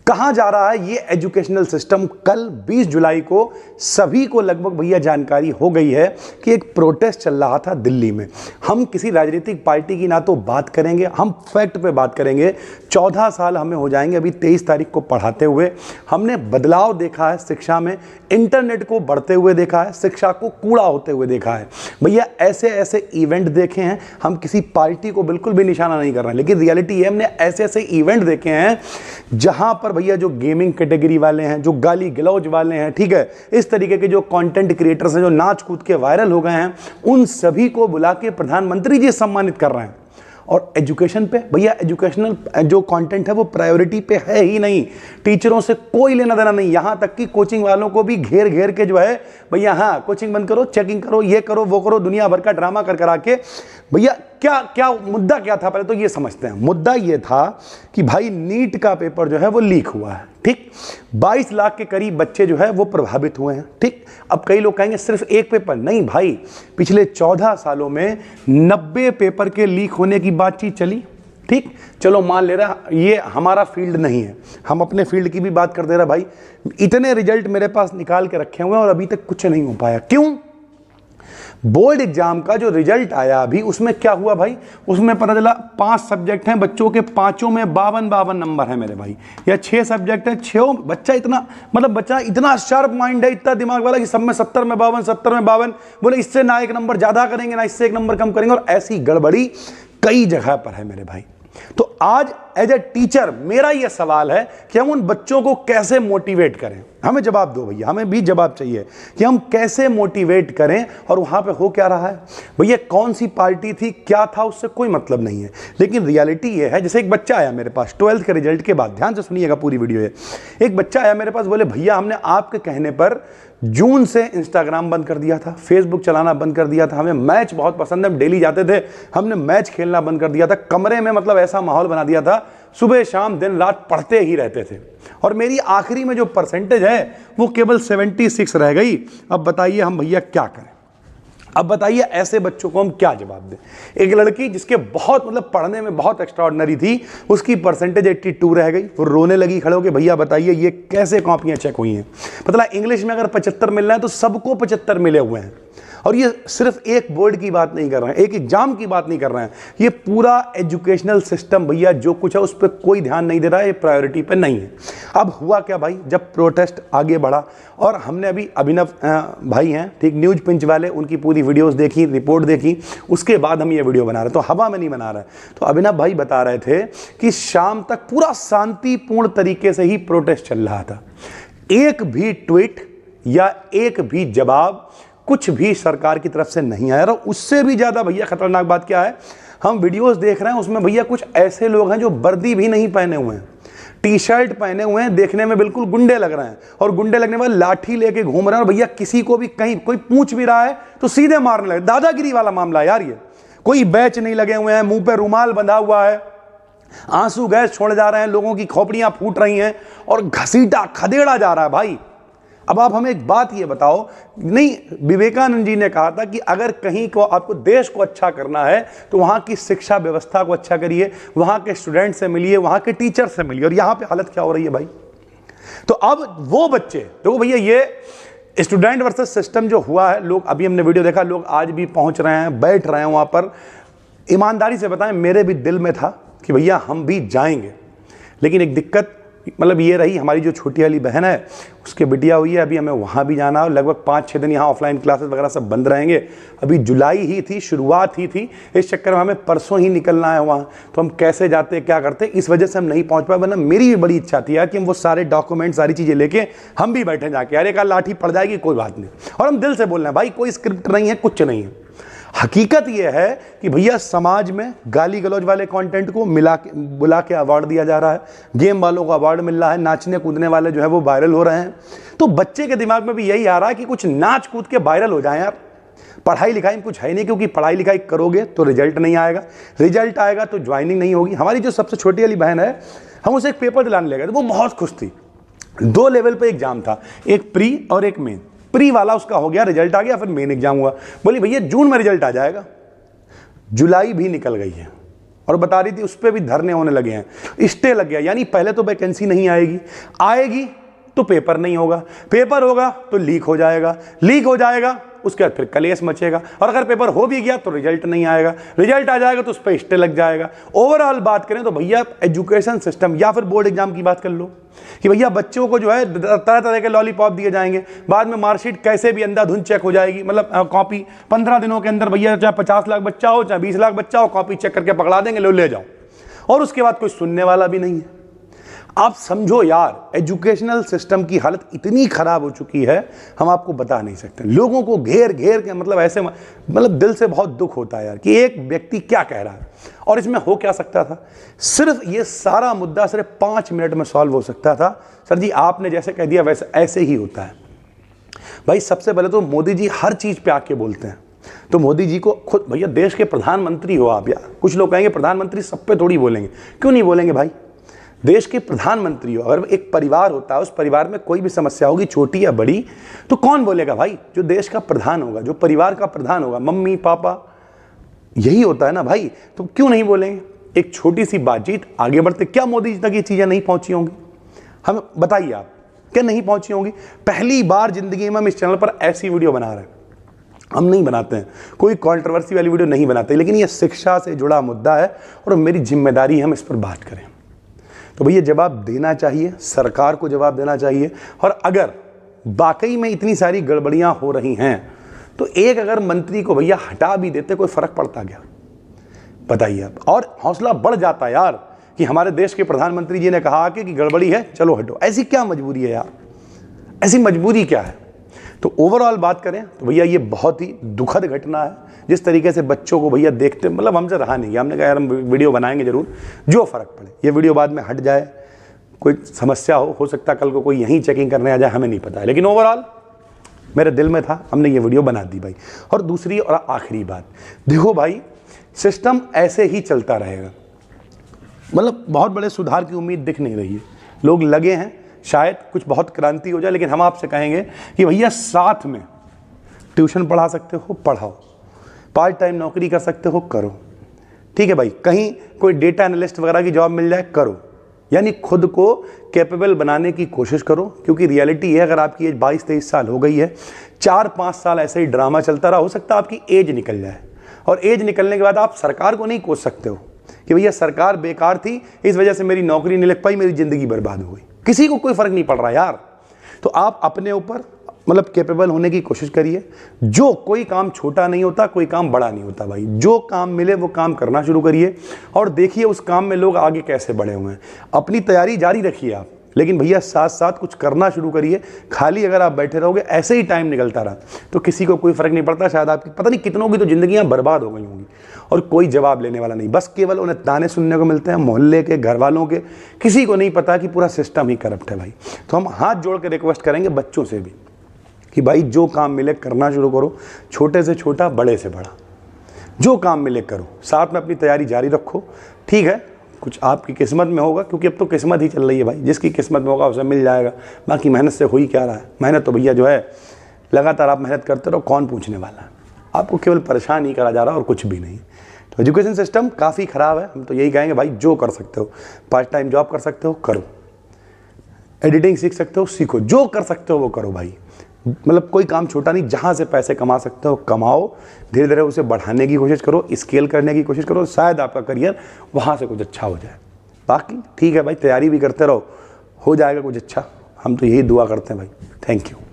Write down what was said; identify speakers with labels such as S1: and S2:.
S1: कहां जा रहा है ये एजुकेशनल सिस्टम। कल 20 जुलाई को सभी को लगभग भैया जानकारी हो गई है कि एक प्रोटेस्ट चल रहा था दिल्ली में। हम किसी राजनीतिक पार्टी की ना तो बात करेंगे, हम फैक्ट पे बात करेंगे। 14 साल हमें हो जाएंगे अभी 23 तारीख को पढ़ाते हुए। हमने बदलाव देखा है शिक्षा में, इंटरनेट को बढ़ते हुए देखा है, शिक्षा को कूड़ा होते हुए देखा है। भैया ऐसे ऐसे इवेंट देखे हैं, हम किसी पार्टी को बिल्कुल भी निशाना नहीं कर रहे हैं, लेकिन रियलिटी है हमने ऐसे ऐसे इवेंट देखे हैं जहां पर भैया जो गेमिंग कैटेगरी वाले हैं, जो गाली गलौज वाले हैं, ठीक है, इस तरीके के जो कंटेंट क्रिएटर्स हैं, जो नाच कूद के वायरल हो गए हैं, उन सभी को बुला के प्रधानमंत्री जी सम्मानित कर रहे हैं। और एजुकेशन पे भैया, एजुकेशनल जो कंटेंट है वो प्रायोरिटी पे है ही नहीं। टीचरों से कोई लेना देना नहीं, यहां तक कि कोचिंग वालों को भी घेर घेर के जो है भैया, हाँ कोचिंग बंद करो, चेकिंग करो, ये करो वो करो, दुनिया भर का ड्रामा कर करा के। भैया क्या क्या मुद्दा क्या था, पहले तो ये समझते हैं। मुद्दा ये था कि भाई नीट का पेपर जो है वो लीक हुआ है, ठीक। 22 लाख के करीब बच्चे जो है वो प्रभावित हुए हैं, ठीक। अब कई लोग कहेंगे सिर्फ एक पेपर, नहीं भाई, पिछले 14 सालों में 90 पेपर के लीक होने की बातचीत चली, ठीक। चलो मान ले रहा ये हमारा फील्ड नहीं है, हम अपने फील्ड की भी बात कर दे रहा। भाई इतने रिजल्ट मेरे पास निकाल के रखे हुए हैं और अभी तक कुछ नहीं हो पाया, क्यों? बोर्ड एग्जाम का जो रिजल्ट आया अभी, उसमें क्या हुआ भाई, उसमें पता चला 5 सब्जेक्ट हैं बच्चों के, 5 में 52 नंबर है मेरे भाई, या 6 सब्जेक्ट है, 6 बच्चा इतना, मतलब बच्चा इतना शार्प माइंड है, इतना दिमाग वाला कि सब में 70 में 52, 70 में 52, बोले इससे ना एक नंबर ज्यादा करेंगे ना इससे एक नंबर कम करेंगे, और ऐसी गड़बड़ी कई जगह पर है मेरे भाई। तो आज एज ए टीचर मेरा यह सवाल है कि हम उन बच्चों को कैसे मोटिवेट करें। हमें जवाब दो भैया, हमें भी जवाब चाहिए कि हम कैसे मोटिवेट करें। और वहां पे हो क्या रहा है भैया, कौन सी पार्टी थी, क्या था, उससे कोई मतलब नहीं है, लेकिन रियलिटी ये है। जैसे एक बच्चा आया मेरे पास 12th के रिजल्ट के बाद, ध्यान से सुनिएगा पूरी वीडियो है। एक बच्चा आया मेरे पास, बोले भैया हमने आपके कहने पर जून से इंस्टाग्राम बंद कर दिया था, फेसबुक चलाना बंद कर दिया था, हमें मैच बहुत पसंद है, हम डेली जाते थे, हमने मैच खेलना बंद कर दिया था, कमरे में मतलब ऐसा माहौल बना दिया था, सुबह शाम दिन रात पढ़ते ही रहते थे, और मेरी आखिरी में जो परसेंटेज है वो केवल 76 रह गई। अब बताइए हम भैया क्या करें? अब बताइए ऐसे बच्चों को हम क्या जवाब दें? एक लड़की जिसके बहुत मतलब पढ़ने में बहुत एक्स्ट्राऑर्डिनरी थी, उसकी परसेंटेज 82 रह गई, वो रोने लगी खड़े होकर, भैया बताइए ये कैसे कॉपियां चेक हुई हैं? मतलब इंग्लिश में अगर 75 मिल रहा है तो सबको 75 मिले हुए हैं। और ये सिर्फ एक बोर्ड की बात नहीं कर रहे हैं, एक एग्जाम की बात नहीं कर रहे हैं, ये पूरा एजुकेशनल सिस्टम भैया जो कुछ है उस पर कोई ध्यान नहीं दे रहा है, ये प्रायोरिटी पे नहीं है। अब हुआ क्या भाई, जब प्रोटेस्ट आगे बढ़ा, और हमने अभी अभिनव भाई हैं, ठीक, न्यूज पिंच वाले, उनकी पूरी वीडियोस देखी, रिपोर्ट देखी, उसके बाद हम ये वीडियो बना रहे, तो हवा में नहीं बना रहे। तो अभिनव भाई बता रहे थे कि शाम तक पूरा शांतिपूर्ण तरीके से ही प्रोटेस्ट चल रहा था, एक भी ट्वीट या एक भी जवाब कुछ भी सरकार की तरफ से नहीं आया। और उससे भी ज्यादा भैया खतरनाक बात क्या है, हम वीडियोस देख रहे हैं, उसमें भैया कुछ ऐसे लोग हैं जो वर्दी भी नहीं पहने हुए हैं, टी शर्ट पहने हुए हैं, देखने में बिल्कुल गुंडे लग रहे हैं, और गुंडे लगने वाले लाठी लेके घूम रहे हैं, और भैया किसी को भी कहीं कोई पूछ भी रहा है तो सीधे मारने लगे। दादागिरी वाला मामला यार, ये कोई बैच नहीं लगे हुए हैं, मुंह पे रुमाल बंधा हुआ है, आंसू गैस छोड़ जा रहे हैं, लोगों की खोपड़ियां फूट रही हैं, और घसीटा खदेड़ा जा रहा है भाई। अब आप हमें एक बात ये बताओ, नहीं, विवेकानंद जी ने कहा था कि अगर कहीं को आपको देश को अच्छा करना है तो वहां की शिक्षा व्यवस्था को अच्छा करिए, वहां के स्टूडेंट से मिलिए, वहां के टीचर से मिलिए, और यहां पे हालत क्या हो रही है भाई। तो अब वो बच्चे देखो भैया, ये स्टूडेंट वर्सेस सिस्टम जो हुआ है, लोग अभी हमने वीडियो देखा, लोग आज भी पहुंच रहे हैं, बैठ रहे हैं वहां पर। ईमानदारी से बताएं, मेरे भी दिल में था कि भैया हम भी जाएंगे, लेकिन एक दिक्कत मतलब ये रही, हमारी जो छोटी वाली बहन है उसके बिटिया हुई है, अभी हमें वहाँ भी जाना है, लगभग 5-6 दिन यहाँ ऑफलाइन क्लासेस वगैरह सब बंद रहेंगे। अभी जुलाई ही थी, शुरुआत ही थी, इस चक्कर में हमें परसों ही निकलना है वहाँ, तो हम कैसे जाते क्या करते, इस वजह से हम नहीं पहुँच पाए। वरना मेरी भी बड़ी इच्छा थी यार कि हम वो सारे डॉक्यूमेंट सारी चीज़ें लेके हम भी बैठे जाके, यार एक लाठी पड़ जाएगी कोई बात नहीं, और हम दिल से बोल रहे हैं भाई, कोई स्क्रिप्ट नहीं है, कुछ नहीं है। हकीकत यह है कि भैया समाज में गाली गलौज वाले कंटेंट को बुला के अवार्ड दिया जा रहा है, गेम वालों को अवार्ड मिल रहा है, नाचने कूदने वाले जो है वो वायरल हो रहे हैं। तो बच्चे के दिमाग में भी यही आ रहा है कि कुछ नाच कूद के वायरल हो जाए यार। पढ़ाई लिखाई में कुछ है नहीं, क्योंकि पढ़ाई लिखाई करोगे तो रिजल्ट नहीं आएगा, रिजल्ट आएगा तो ज्वाइनिंग नहीं होगी। हमारी जो सबसे छोटी वाली बहन है, हम उसे एक पेपर दिलाने ले गए, तो वो बहुत खुश थी। 2 लेवल पे एग्जाम था, एक प्री और एक मेन। प्री वाला उसका हो गया, रिजल्ट आ गया, फिर मेन एग्जाम हुआ। बोली भैया जून में रिजल्ट आ जाएगा, जुलाई भी निकल गई है, और बता रही थी उस पर भी धरने होने लगे हैं, स्टे लग गया। यानी पहले तो वैकेंसी नहीं आएगी तो पेपर नहीं होगा, पेपर होगा तो लीक हो जाएगा, उसके बाद फिर कलेश मचेगा, और अगर पेपर हो भी गया तो रिजल्ट नहीं आएगा, रिजल्ट आ जाएगा तो उस पर स्टे लग जाएगा। ओवरऑल बात करें तो भैया एजुकेशन सिस्टम, या फिर बोर्ड एग्जाम की बात कर लो कि भैया बच्चों को जो है तरह तरह के लॉलीपॉप दिए जाएंगे, बाद में मार्कशीट कैसे भी अंधाधुंध चेक हो जाएगी, मतलब कॉपी 15 दिनों के अंदर भैया, चाहे 50 लाख बच्चा हो चाहे 20 लाख बच्चा हो, कॉपी चेक करके पकड़ा देंगे, लो ले जाओ, और उसके बाद कोई सुनने वाला भी नहीं है। आप समझो यार, एजुकेशनल सिस्टम की हालत इतनी खराब हो चुकी है, हम आपको बता नहीं सकते। लोगों को घेर घेर के, मतलब ऐसे, मतलब दिल से बहुत दुख होता है यार कि एक व्यक्ति क्या कह रहा है, और इसमें हो क्या सकता था। सिर्फ ये सारा मुद्दा सिर्फ 5 मिनट में सॉल्व हो सकता था। सर जी आपने जैसे कह दिया वैसे ऐसे ही होता है भाई। सबसे पहले तो मोदी जी हर चीज पे आके बोलते हैं, तो मोदी जी को खुद, भैया देश के प्रधानमंत्री हो आप यार। कुछ लोग कहेंगे प्रधानमंत्री सब पे थोड़ी बोलेंगे, क्यों नहीं बोलेंगे भाई, देश के प्रधानमंत्री हो। अगर एक परिवार होता है, उस परिवार में कोई भी समस्या होगी छोटी या बड़ी, तो कौन बोलेगा भाई, जो देश का प्रधान होगा, जो परिवार का प्रधान होगा, मम्मी पापा, यही होता है ना भाई, तो क्यों नहीं बोलेंगे। एक छोटी सी बातचीत आगे बढ़ते, क्या मोदी जी तक ये चीजें नहीं पहुंची होंगी, हमें बताइए आप, क्या नहीं पहुंची होंगी। पहली बार जिंदगी में हम इस चैनल पर ऐसी वीडियो बना रहे हैं, हम नहीं बनाते हैं, कोई कंट्रोवर्सी वाली वीडियो नहीं बनाते, लेकिन ये शिक्षा से जुड़ा मुद्दा है और मेरी जिम्मेदारी है हम इस पर बात करें। तो भैया जवाब देना चाहिए, सरकार को जवाब देना चाहिए। और अगर वाकई में इतनी सारी गड़बड़ियां हो रही हैं, तो एक अगर मंत्री को भैया हटा भी देते, कोई फर्क पड़ता क्या, बताइए आप। और हौसला बढ़ जाता यार कि हमारे देश के प्रधानमंत्री जी ने कहा कि गड़बड़ी है, चलो हटो। ऐसी क्या मजबूरी है यार, ऐसी मजबूरी क्या है। तो ओवरऑल बात करें तो भैया ये बहुत ही दुखद घटना है, जिस तरीके से बच्चों को भैया देखते, मतलब हमसे रहा नहीं गया। हमने कहा यार हम वीडियो बनाएंगे जरूर, जो फर्क पड़े, ये वीडियो बाद में हट जाए, कोई समस्या हो सकता है कल को कोई यहीं चेकिंग करने आ जाए, हमें नहीं पता है, लेकिन ओवरऑल मेरे दिल में था, हमने ये वीडियो बना दी भाई। और दूसरी और आखिरी बात, देखो भाई सिस्टम ऐसे ही चलता रहेगा, मतलब बहुत बड़े सुधार की उम्मीद दिख नहीं रही है। लोग लगे हैं शायद कुछ बहुत क्रांति हो जाए, लेकिन हम आपसे कहेंगे कि भैया साथ में ट्यूशन पढ़ा सकते हो पढ़ाओ, पार्ट टाइम नौकरी कर सकते हो करो, ठीक है भाई, कहीं कोई डेटा एनालिस्ट वगैरह की जॉब मिल जाए करो, यानी खुद को कैपेबल बनाने की कोशिश करो। क्योंकि रियलिटी है, अगर आपकी एज 22-23 साल हो गई है, 4-5 साल ऐसे ही ड्रामा चलता रहा, हो सकता है आपकी एज निकल जाए, और एज निकलने के बाद आप सरकार को नहीं कोस सकते हो कि भैया सरकार बेकार थी, इस वजह से मेरी नौकरी नहीं लग पाई, मेरी जिंदगी बर्बाद हो गई। किसी को कोई फर्क नहीं पड़ रहा यार। तो आप अपने ऊपर मतलब कैपेबल होने की कोशिश करिए। जो कोई काम छोटा नहीं होता, कोई काम बड़ा नहीं होता भाई, जो काम मिले वो काम करना शुरू करिए और देखिए उस काम में लोग आगे कैसे बढ़े हुए हैं। अपनी तैयारी जारी रखिए आप, लेकिन भैया साथ साथ कुछ करना शुरू करिए। खाली अगर आप बैठे रहोगे, ऐसे ही टाइम निकलता रहा, तो किसी को कोई फर्क नहीं पड़ता। शायद आपकी पता नहीं कितनों की तो जिंदगियां बर्बाद हो गई होंगी और कोई जवाब लेने वाला नहीं, बस केवल उन्हें ताने सुनने को मिलते हैं मोहल्ले के, घर वालों के। किसी को नहीं पता कि पूरा सिस्टम ही करप्ट है भाई। तो हम हाथ जोड़ के रिक्वेस्ट करेंगे बच्चों से भी कि भाई जो काम मिले करना शुरू करो, छोटे से छोटा बड़े से बड़ा, जो काम मिले करो, साथ में अपनी तैयारी जारी रखो। ठीक है, कुछ आपकी किस्मत में होगा, क्योंकि अब तो किस्मत ही चल रही है भाई, जिसकी किस्मत में होगा उसे मिल जाएगा। बाकी मेहनत से हो ही क्या रहा है, मेहनत तो भैया जो है लगातार आप मेहनत करते रहो, कौन पूछने वाला है। आपको केवल परेशान ही करा जा रहा है और कुछ भी नहीं। तो एजुकेशन सिस्टम काफ़ी ख़राब है। हम तो यही कहेंगे भाई, जो कर सकते हो, पार्ट टाइम जॉब कर सकते हो करो, एडिटिंग सीख सकते हो सीखो, जो कर सकते हो वो करो भाई। मतलब कोई काम छोटा नहीं, जहाँ से पैसे कमा सकते हो कमाओ, धीरे धीरे उसे बढ़ाने की कोशिश करो, स्केल करने की कोशिश करो, शायद आपका करियर वहाँ से कुछ अच्छा हो जाए। बाकी ठीक है भाई, तैयारी भी करते रहो, हो जाएगा कुछ अच्छा। हम तो यही दुआ करते हैं भाई। Thank you.